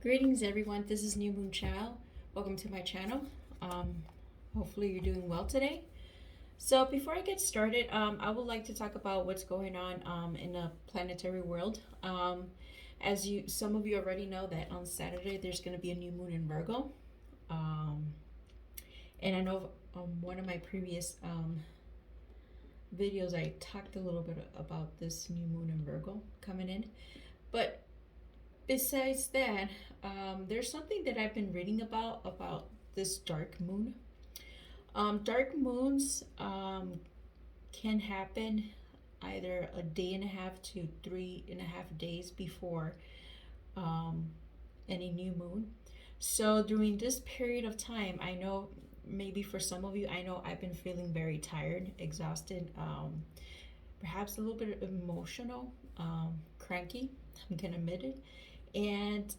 Greetings everyone, this is New Moon Child. Welcome to my channel. Hopefully you're doing well today. So before I get started, I would like to talk about what's going on in the planetary world. As some of you already know that on Saturday there's going to be a new moon in Virgo. And I know one of my previous videos I talked a little bit about this new moon in Virgo coming in. But besides that, there's something that I've been reading about this dark moon. Dark moons can happen either a day and a half to 3.5 days before any new moon. So during this period of time, I know maybe for some of you, I know I've been feeling very tired, exhausted, perhaps a little bit emotional, cranky. I'm gonna admit it. And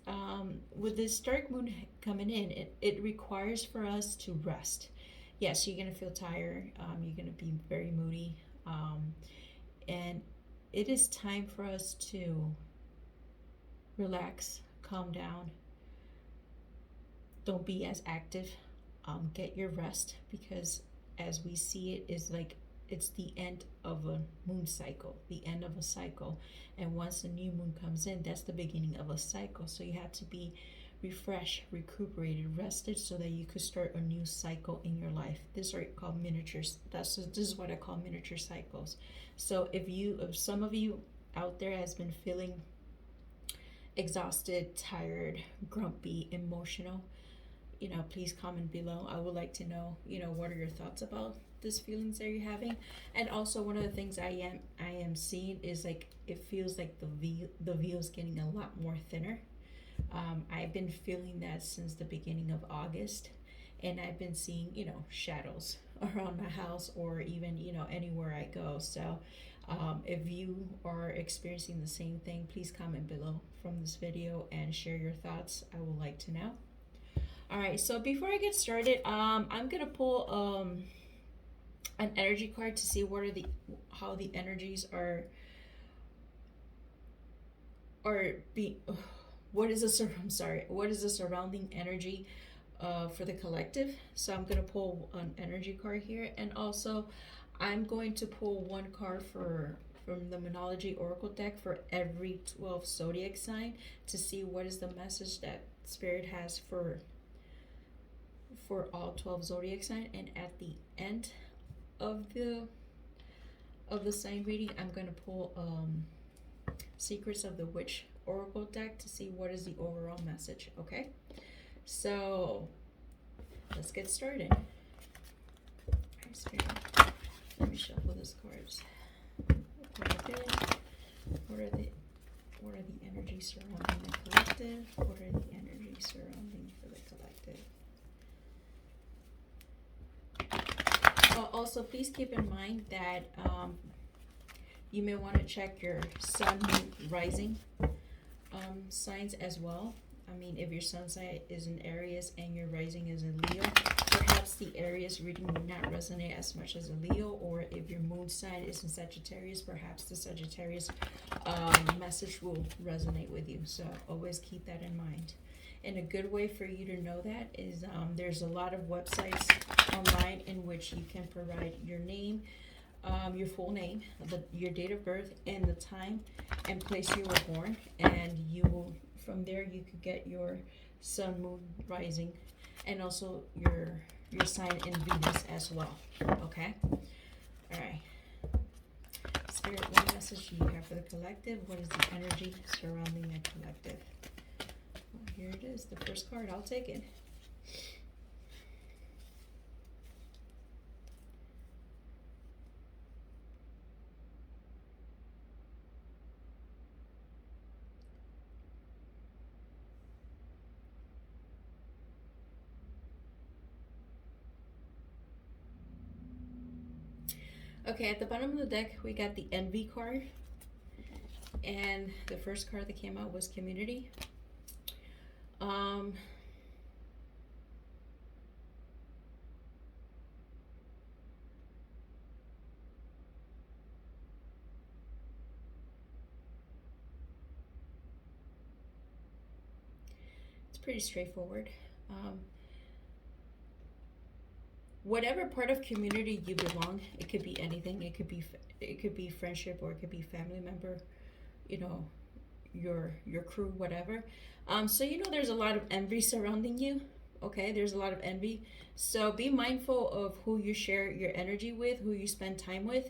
with this dark moon coming in, it requires for us to rest. Yes, you're going to feel tired. You're going to be very moody. And it is time for us to relax, calm down. Don't be as active. Get your rest, because as we see it is like it's the end of a moon cycle, the end of a cycle. And once a new moon comes in, that's the beginning of a cycle. So you have to be refreshed, recuperated, rested, so that you could start a new cycle in your life. These are called miniatures. This is what I call miniature cycles. So if some of you out there has been feeling exhausted, tired, grumpy, emotional, please comment below. I would like to know, what are your thoughts about these feelings that you're having. And also, one of the things I am seeing is like it feels like the veil is getting a lot more thinner. I've been feeling that since the beginning of August, and I've been seeing shadows around my house, or even anywhere I go. So if you are experiencing the same thing, please comment below from this video and share your thoughts. I would like to know. All right, so before I get started, I'm gonna pull an energy card to see how the energies are what is the surrounding energy for the collective. So I'm gonna pull an energy card here, and also I'm going to pull one card from the Moonology Oracle deck for every 12 zodiac sign to see what is the message that Spirit has for all 12 zodiac sign. And at the end of the sign reading, I'm going to pull Secrets of the Witch Oracle deck to see what is the overall message. Okay, so let's get started. Alright, Spirit, let me shuffle these cards. What are the energies surrounding the collective? What are the energies surrounding for the collective? Also, please keep in mind that you may want to check your sun, moon, rising signs as well. I mean, if your sun sign is in Aries and your rising is in Leo, perhaps the Aries reading will not resonate as much as a Leo. Or if your moon sign is in Sagittarius, perhaps the Sagittarius message will resonate with you. So always keep that in mind. And a good way for you to know that is there's a lot of websites online in which you can provide your name, your full name, your date of birth, and the time and place you were born, and you will, from there you could get your sun, moon, rising, and also your sign in Venus as well. Okay, all right. Spirit, what message do you have for the collective? What is the energy surrounding the collective? Well, here it is, the first card. I'll take it. Okay, at the bottom of the deck, we got the Envy card. And the first card that came out was Community. pretty straightforward. Whatever part of community you belong, it could be anything. It could be friendship, or it could be family member, you know, your crew, whatever. So you know there's a lot of envy surrounding you. Okay, there's a lot of envy. So be mindful of who you share your energy with, who you spend time with,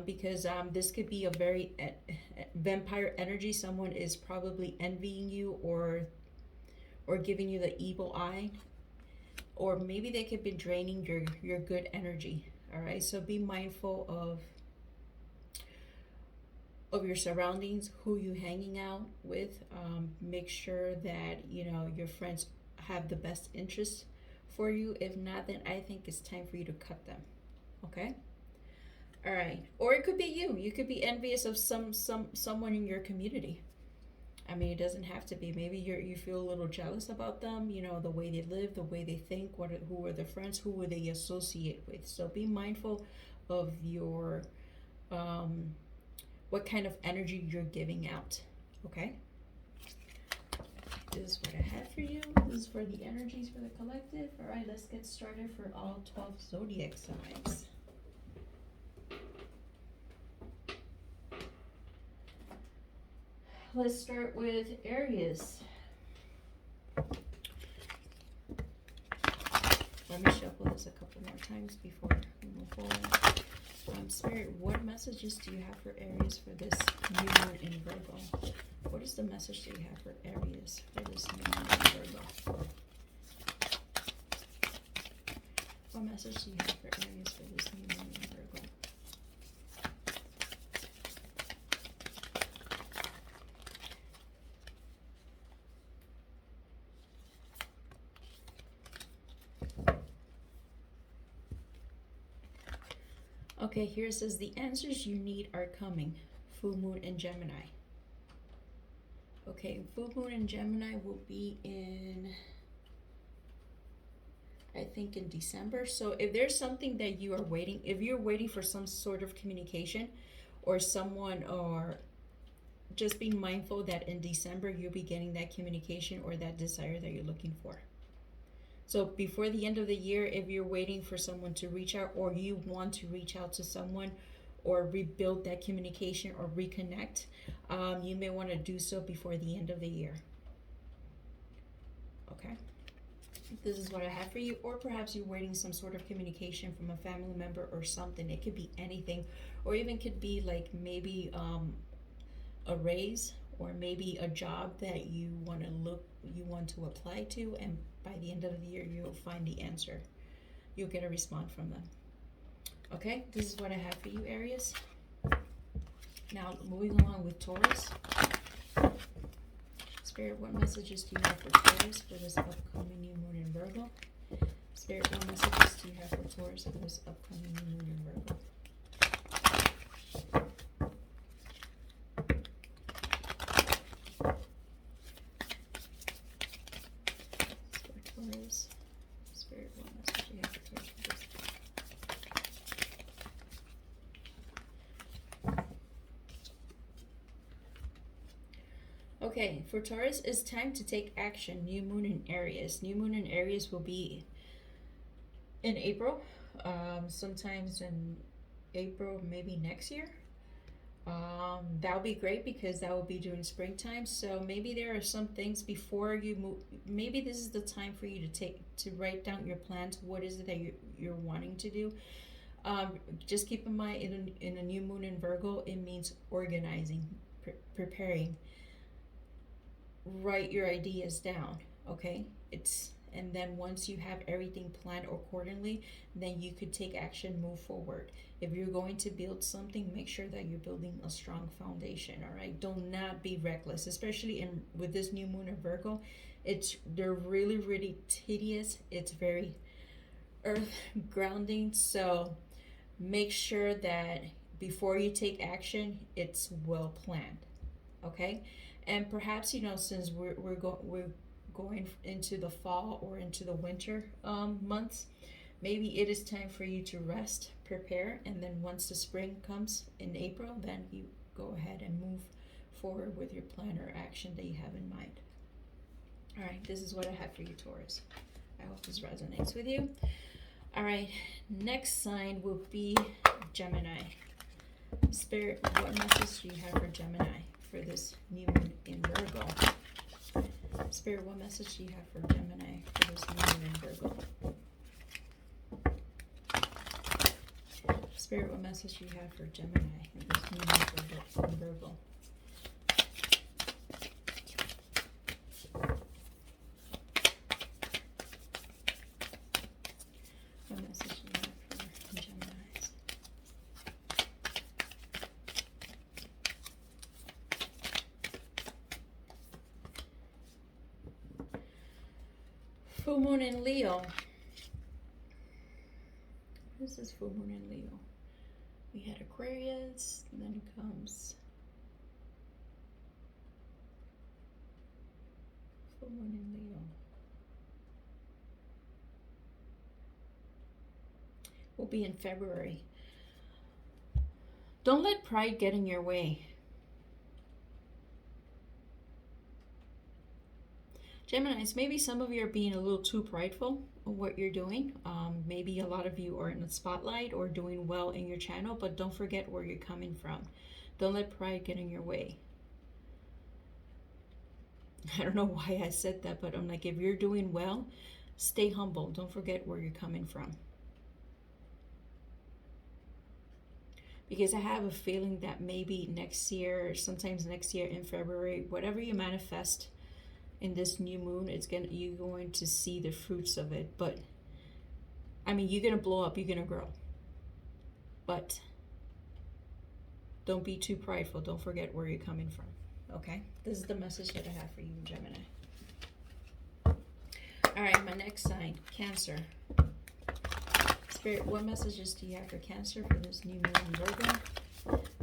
because this could be a very vampire energy. Someone is probably envying you, or giving you the evil eye, or maybe they could be draining your good energy. All right, so be mindful of your surroundings, who you hanging out with. Make sure that you know your friends have the best interest for you. If not, then I think it's time for you to cut them. Okay. All right. Or it could be you. You could be envious of someone in your community. I mean, it doesn't have to be. Maybe you feel a little jealous about them. You know, the way they live, the way they think. Who are the friends? Who would they associate with? So be mindful of your what kind of energy you're giving out. Okay. This is what I have for you. This is for the energies for the collective. All right, let's get started for all 12 zodiac signs. Let's start with Aries. Let me shuffle this a couple more times before we move forward. Spirit, what messages do you have for Aries for this new moon in Virgo? What is the message that you have for Aries for this new moon in Virgo? What message do you have for Aries for this new moon in Virgo? Okay, here it says the answers you need are coming. Full moon in Gemini. Okay, full moon in Gemini will be in, I think, in December. So if there's something that you are waiting, if you're waiting for some sort of communication or someone, or just be mindful that in December you'll be getting that communication or that desire that you're looking for. So before the end of the year, if you're waiting for someone to reach out, or you want to reach out to someone or rebuild that communication or reconnect, you may want to do so before the end of the year. Okay. This is what I have for you. Or perhaps you're waiting some sort of communication from a family member or something. It could be anything, or even could be like maybe a raise, or maybe a job that you want to apply to, and by the end of the year you'll find the answer. You'll get a response from them. Okay, this is what I have for you, Aries. Now moving along with Taurus. Spirit, what messages do you have for Taurus for this upcoming new moon in Virgo? Spirit, what messages do you have for Taurus for this upcoming new moon in Virgo? Spirit, what message do you have for Taurus for this? Okay, for Taurus, it's time to take action. New moon in Aries. New moon in Aries will be in April. Sometimes in April, maybe next year. That'll be great because that will be during springtime. So maybe there are some things before you move. Maybe this is the time for you to write down your plans. What is it that you're wanting to do? Just keep in mind, in a new moon in Virgo, it means organizing, preparing. Write your ideas down. Okay, and then once you have everything planned accordingly, then you could take action, move forward. If you're going to build something, make sure that you're building a strong foundation. All right, do not be reckless, especially with this new moon in Virgo. They're really, really tedious. It's very earth grounding. So make sure that before you take action, it's well planned. Okay, and perhaps since we're going into the fall or into the winter months, maybe it is time for you to rest, prepare, and then once the spring comes in April, then you go ahead and move forward with your plan or action that you have in mind. All right, this is what I have for you, Taurus. I hope this resonates with you. All right, next sign will be Gemini. Spirit, what message do you have for Gemini for this new moon in Virgo? Spirit, what message do you have for Gemini for this new moon in Virgo? Spirit, what message do you have for Gemini in this new moon in Virgo? What message do you have for Geminis? Full moon in Leo. What is this full moon in Leo? We had Aquarius, and then comes full moon in Leo. Will be in February. Don't let pride get in your way. Geminis, maybe some of you are being a little too prideful of what you're doing. Maybe a lot of you are in the spotlight or doing well in your channel, but don't forget where you're coming from. Don't let pride get in your way. I don't know why I said that, but I'm like, if you're doing well, stay humble. Don't forget where you're coming from. Because I have a feeling that maybe next year, sometimes next year in February, whatever you manifest in this new moon, you're going to see the fruits of it. But I mean, you're gonna blow up, you're gonna grow, but don't be too prideful. Don't forget where you're coming from. Okay, this is the message that I have for you, Gemini. All right, my next sign, Cancer. Spirit, what messages do you have for Cancer for this new moon in Virgo?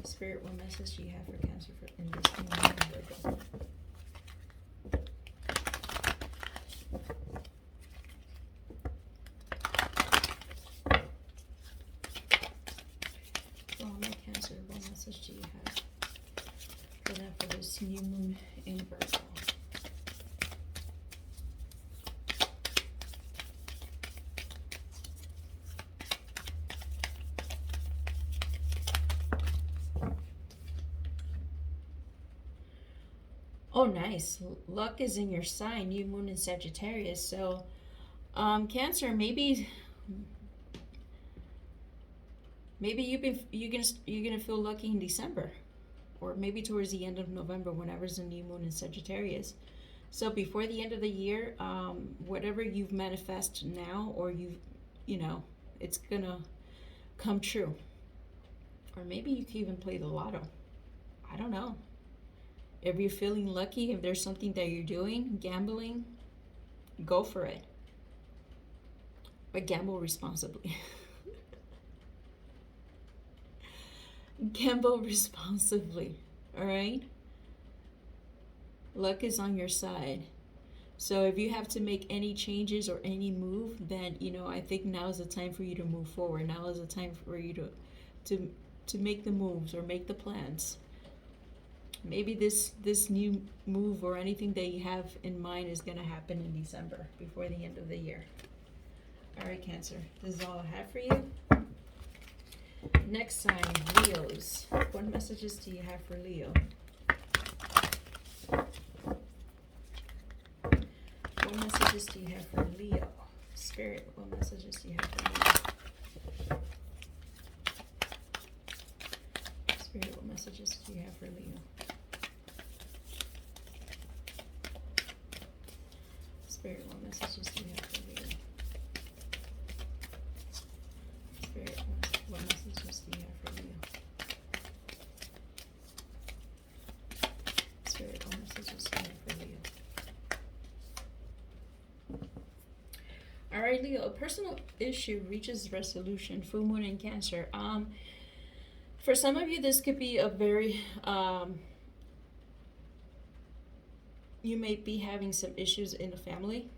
Spirit, what message do you have for Cancer in this new moon in Virgo? What message do you have for them for this new moon in Virgo? Oh, nice. Luck is in your sign, new moon in Sagittarius. So, Cancer, maybe you're gonna feel lucky in December, or maybe towards the end of November, whenever's the new moon in Sagittarius. So before the end of the year, whatever you've manifest now, or it's gonna come true. Or maybe you can even play the lotto. I don't know. If you're feeling lucky, if there's something that you're doing, gambling, go for it. But gamble responsibly. Gamble responsibly, all right? Luck is on your side. So if you have to make any changes or any move, then, I think now is the time for you to move forward. Now is the time for you to make the moves or make the plans. Maybe this new move or anything that you have in mind is going to happen in December, before the end of the year. All right, Cancer, this is all I have for you. Next sign, Leos. What messages do you have for Leo? What messages do you have for Leo? Spirit, what messages do you have for Leo? Spirit, what messages do you have for Leo? Spirit, what messages do you have for Leo? Spirit, what messages do you have for Leo? Spirit, what messages do you have for Leo? All right, Leo, a personal issue reaches resolution. Full moon in Cancer. For some of you, this could be a very you may be having some issues in the family.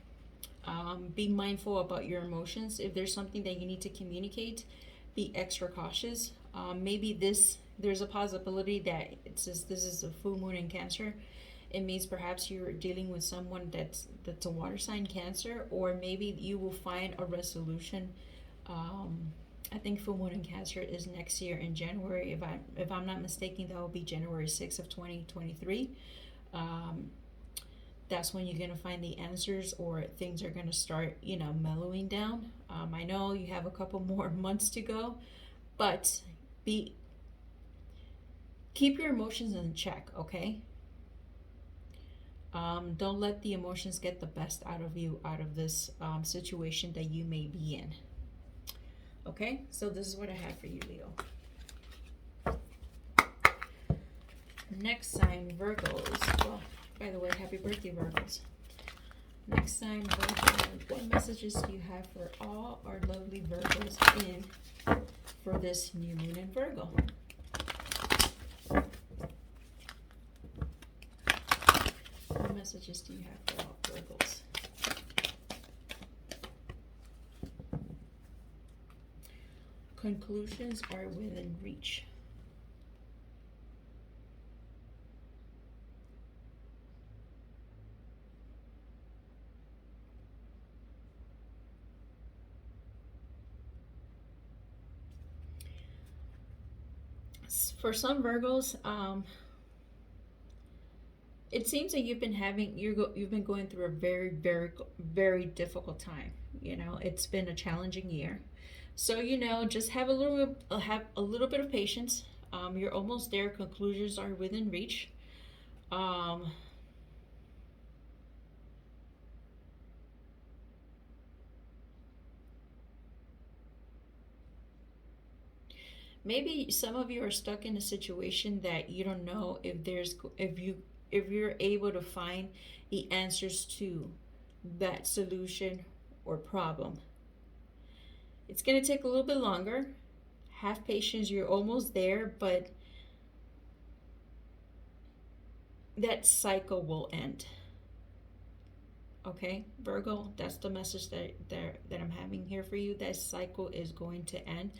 Be mindful about your emotions. If there's something that you need to communicate, be extra cautious. Maybe there's a possibility that it says this is a full moon in Cancer, It means perhaps you're dealing with someone that's a water sign, Cancer, or maybe you will find a resolution. I think full moon in Cancer is next year in January. If I'm not mistaken, that will be January 6th of 2023. That's when you're gonna find the answers, or things are gonna start, mellowing down. I know you have a couple more months to go, but keep your emotions in check, okay? Don't let the emotions get the best out of you, out of this situation that you may be in. Okay, so this is what I have for you, Leo. Next sign, Virgos. Well, by the way, happy birthday, Virgos. Next sign, Virgo. What messages do you have for all our lovely Virgos for this new moon in Virgo? What messages do you have for all Virgos? Conclusions are within reach. For some Virgos, it seems that you've been going through a very, very, very difficult time. It's been a challenging year. So, just have a little bit of patience. You're almost there. Conclusions are within reach. Maybe some of you are stuck in a situation that you don't know if you're able to find the answers to that solution or problem. It's going to take a little bit longer. Have patience. You're almost there, but that cycle will end. Okay, Virgo, that's the message that I'm having here for you. That cycle is going to end.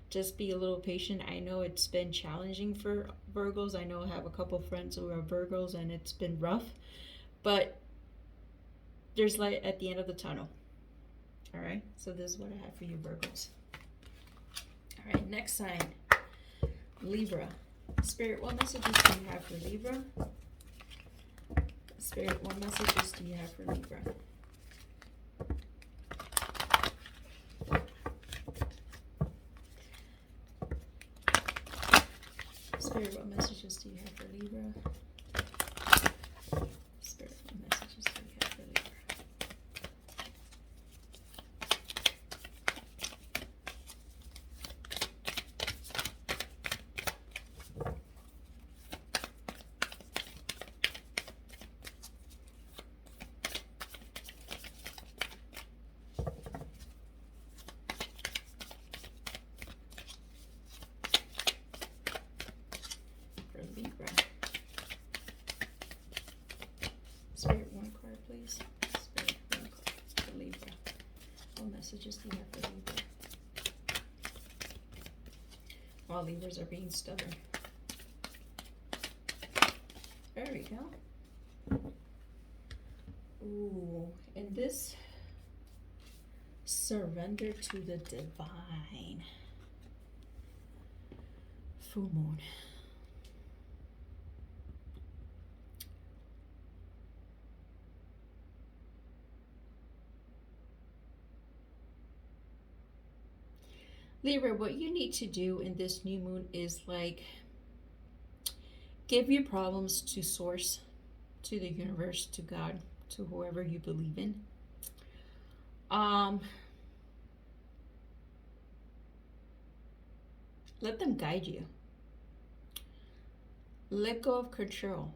Just be a little patient. I know it's been challenging for Virgos. I know I have a couple friends who are Virgos and it's been rough, but there's light at the end of the tunnel. All right, so this is what I have for you, Virgos. All right, next sign, Libra. Spirit, what messages do you have for Libra? Spirit, what messages do you have for Libra? Spirit, what messages do you have for Libra? Spirit, what messages do you have for Libra? Libra. Spirit, one card, please. Spirit, one card for Libra. What messages do you have for Libra? All Libras are being stubborn. There we go. Ooh, and this, surrender to the divine. Full moon. Libra, what you need to do in this new moon is give your problems to source, to the universe, to God, to whoever you believe in. Let them guide you. Let go of control.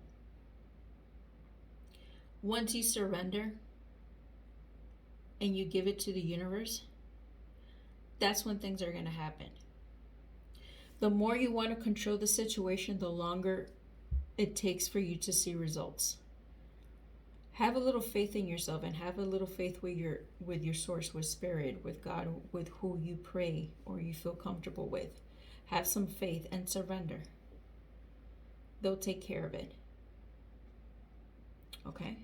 Once you surrender and you give it to the universe, that's when things are going to happen. The more you want to control the situation, the longer it takes for you to see results. Have a little faith in yourself and have a little faith with your source, with spirit, with God, with who you pray or you feel comfortable with. Have some faith and surrender. They'll take care of it. Okay?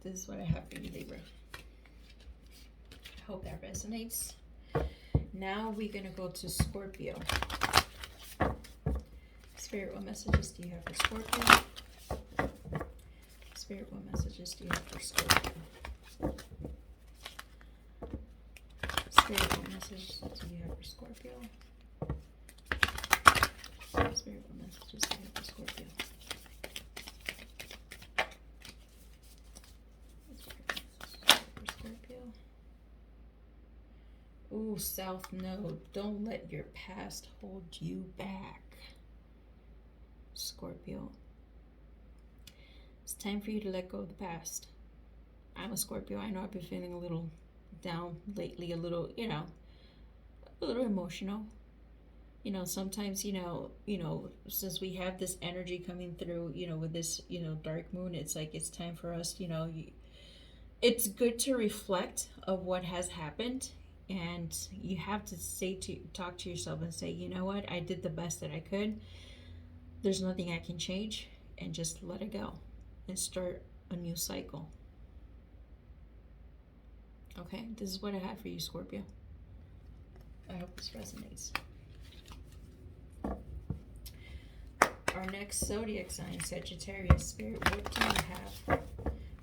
This is what I have for you, Libra. I hope that resonates. Now we're going to go to Scorpio. Spirit, what messages do you have for Scorpio? Spirit, what messages do you have for Scorpio? Spirit, what messages do you have for Scorpio? Spirit, what messages do you have for Scorpio? For Scorpio. Ooh, South Node. Don't let your past hold you back. Scorpio. It's time for you to let go of the past. I'm a Scorpio. I know I've been feeling a little down lately, a little, a little emotional. Sometimes, since we have this energy coming through, with this, dark moon, it's like it's time for us, it's good to reflect of what has happened, and you have to talk to yourself and say, you know what, I did the best that I could. There's nothing I can change, and just let it go and start a new cycle. Okay, this is what I have for you, Scorpio. I hope this resonates. Our next zodiac sign, Sagittarius. Spirit, what do you have?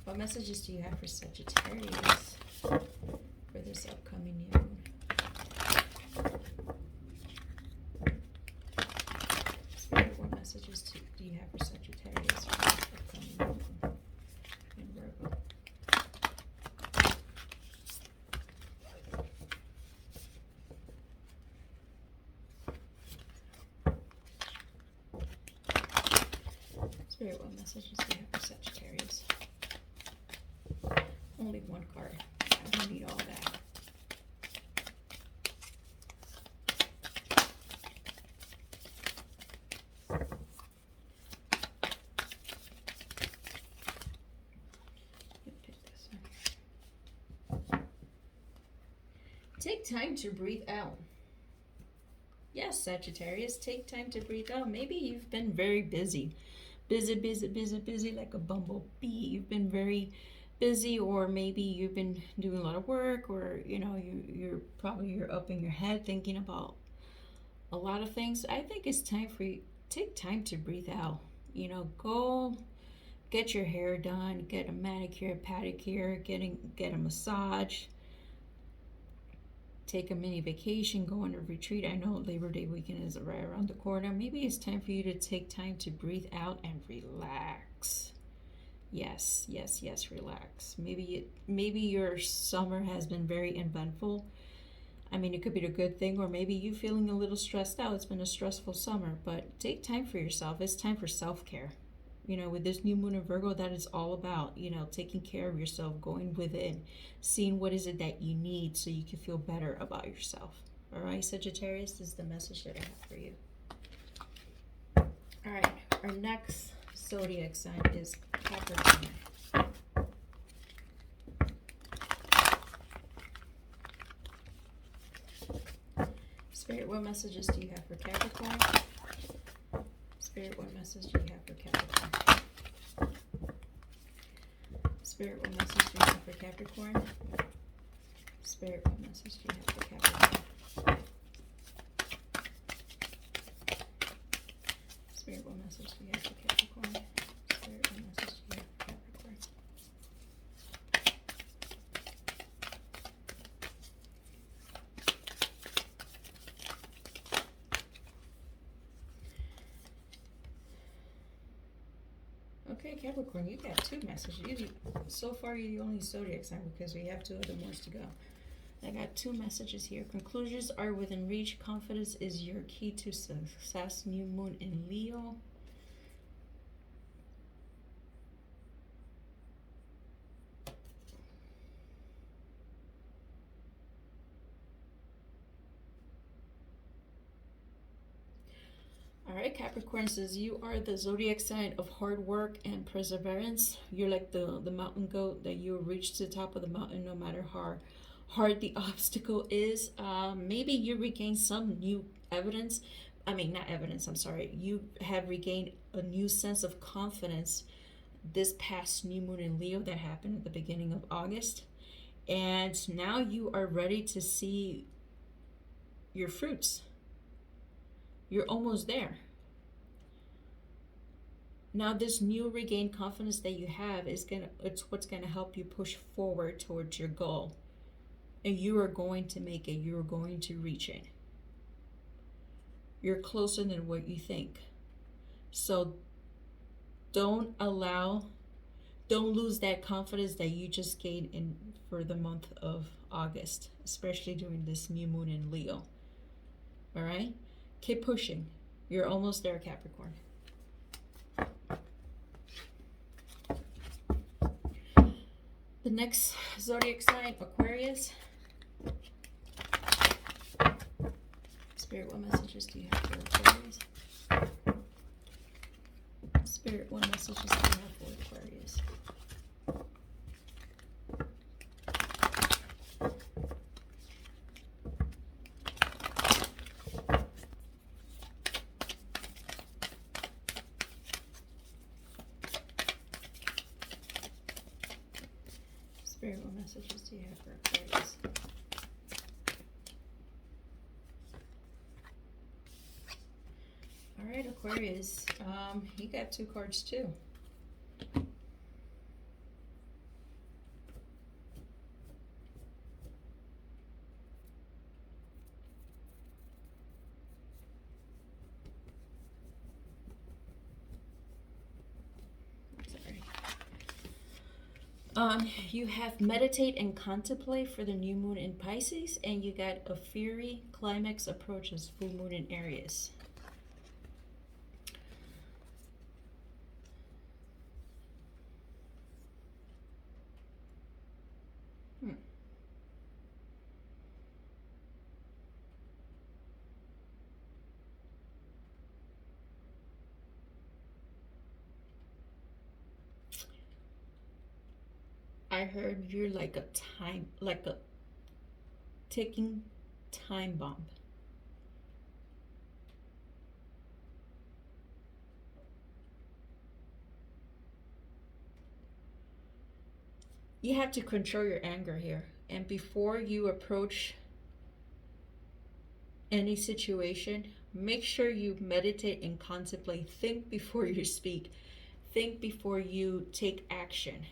What messages do you have for Sagittarius for this upcoming new moon? Spirit, what messages do you have for Sagittarius for this upcoming new moon in Virgo? Spirit, what messages do you have for Sagittarius? Only one card. I don't need all that. Take time to breathe out. Yes, Sagittarius, take time to breathe out. Maybe you've been very busy. Busy like a bumblebee. You've been very busy, or maybe you've been doing a lot of work, or you're up in your head thinking about a lot of things. I think it's time for you take time to breathe out. Go get your hair done, get a manicure, pedicure, get a massage, take a mini vacation, go on a retreat. I know Labor Day weekend is right around the corner. Maybe it's time for you to take time to breathe out and relax. Yes, relax. Maybe your summer has been very eventful. I mean, it could be a good thing, or maybe you feeling a little stressed out. It's been a stressful summer, but take time for yourself. It's time for self-care. With this new moon in Virgo, that is all about, taking care of yourself, going within, seeing what is it that you need so you can feel better about yourself. All right, Sagittarius, this is the message that I have for you. All right, our next zodiac sign is Capricorn. Spirit, what messages do you have for Capricorn? Spirit, what message do you have for Capricorn? Spirit, what message do you have for Capricorn? Spirit, what message do you have for Capricorn? Spirit, what message do you have for Capricorn? Spirit, what message do you have for Capricorn? Okay, Capricorn, you got two messages. So far, you're the only zodiac sign because we have two other more to go. I got two messages here. Conclusions are within reach. Confidence is your key to success. New moon in Leo. All right, Capricorn says you are the zodiac sign of hard work and perseverance. You're like the mountain goat that you reach to the top of the mountain no matter how hard the obstacle is. Maybe you regain some new evidence. I mean, not evidence, I'm sorry. You have regained a new sense of confidence this past new moon in Leo that happened at the beginning of August. And now you are ready to see your fruits. You're almost there. Now this new regained confidence that you have it's what's gonna help you push forward towards your goal. And you are going to make it. You are going to reach it. You're closer than what you think. So don't lose that confidence that you just gained in for the month of August, especially during this new moon in Leo. All right? Keep pushing. You're almost there, Capricorn. The next zodiac sign, Aquarius. Spirit, what messages do you have for Aquarius? Spirit, what messages do you have for Aquarius? Spirit, what messages do you have for Aquarius? All right, Aquarius, you got two cards too. You have meditate and contemplate for the new moon in Pisces, and you got a fiery climax approaches full moon in Aries. I heard you're like a ticking time bomb. You have to control your anger here. And before you approach any situation, make sure you meditate and contemplate. Think before you speak. Think before you take action.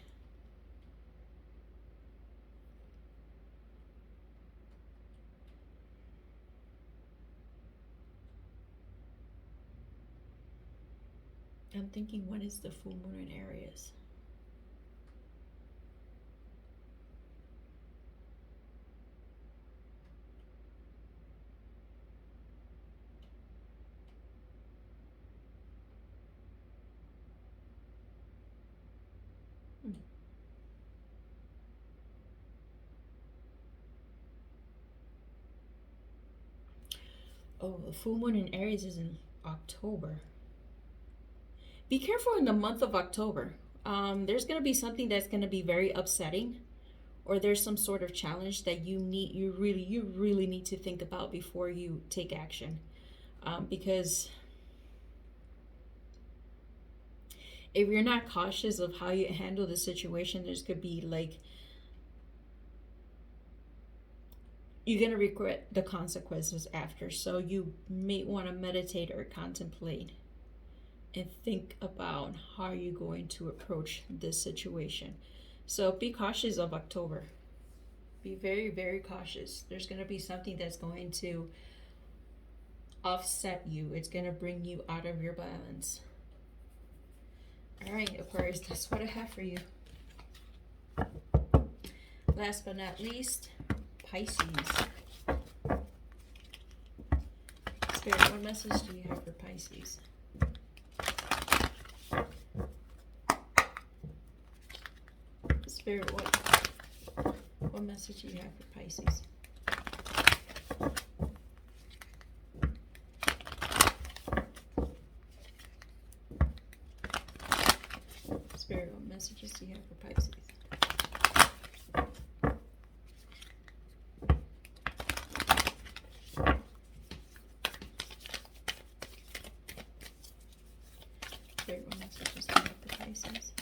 I'm thinking, when is the full moon in Aries? Oh, the full moon in Aries is in October. Be careful in the month of October. There's going to be something that's going to be very upsetting, or there's some sort of challenge that you really need to think about before you take action. Because if you're not cautious of how you handle the situation, there's could be like, you're going to regret the consequences after. So you may want to meditate or contemplate and think about how you're going to approach this situation. So be cautious of October. Be very cautious. There's going to be something that's going to offset you. It's going to bring you out of your balance. All right, Aquarius, that's what I have for you. Last but not least, Pisces. Spirit, what message do you have for Pisces? Spirit, what message do you have for Pisces? Spirit, what messages do you have for Pisces? Spirit, what messages do you have for Pisces?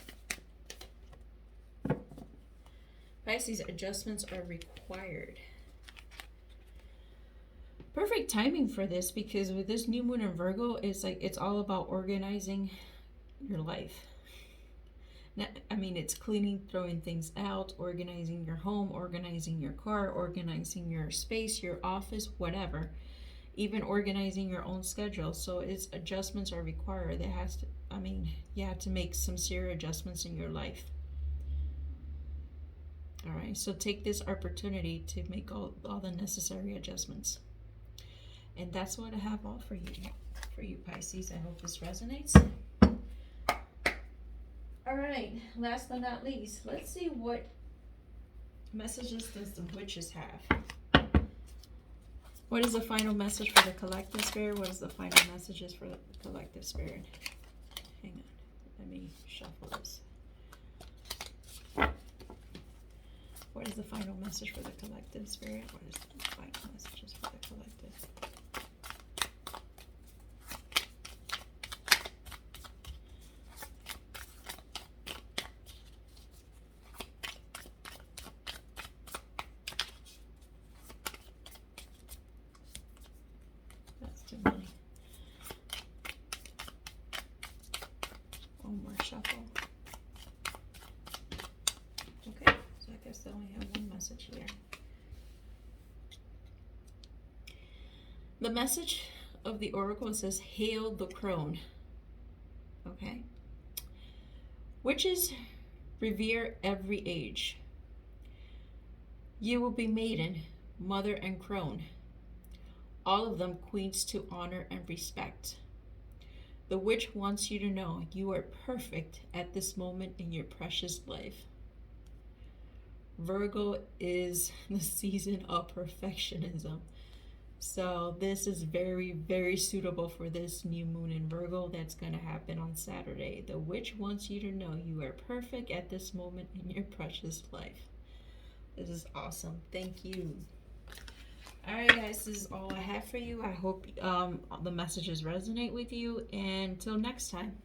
Pisces, adjustments are required. Perfect timing for this, because with this new moon in Virgo, it's like it's all about organizing your life. Now, I mean, it's cleaning, throwing things out, organizing your home, organizing your car, organizing your space, your office, whatever. Even organizing your own schedule. So it's adjustments are required. There has to, I mean, you have to make some serious adjustments in your life. All right, so take this opportunity to make all the necessary adjustments. And that's what I have all for you Pisces. I hope this resonates. All right, last but not least, let's see what messages does the witches have. What is the final message for the collective spirit? What is the final messages for the collective spirit? Hang on, let me shuffle this. What is the final message for the collective spirit? What is the final messages for the collective? That's too many. One more shuffle. Okay, so I guess I only have one message here. The message of the oracle says, "Hail the crone." Okay. Witches revere every age. You will be maiden, mother, and crone. All of them queens to honor and respect. The witch wants you to know you are perfect at this moment in your precious life. Virgo is the season of perfectionism. So this is very, very suitable for this new moon in Virgo that's going to happen on Saturday. The witch wants you to know you are perfect at this moment in your precious life. This is awesome. Thank you. All right, guys, this is all I have for you. I hope the messages resonate with you. And until next time.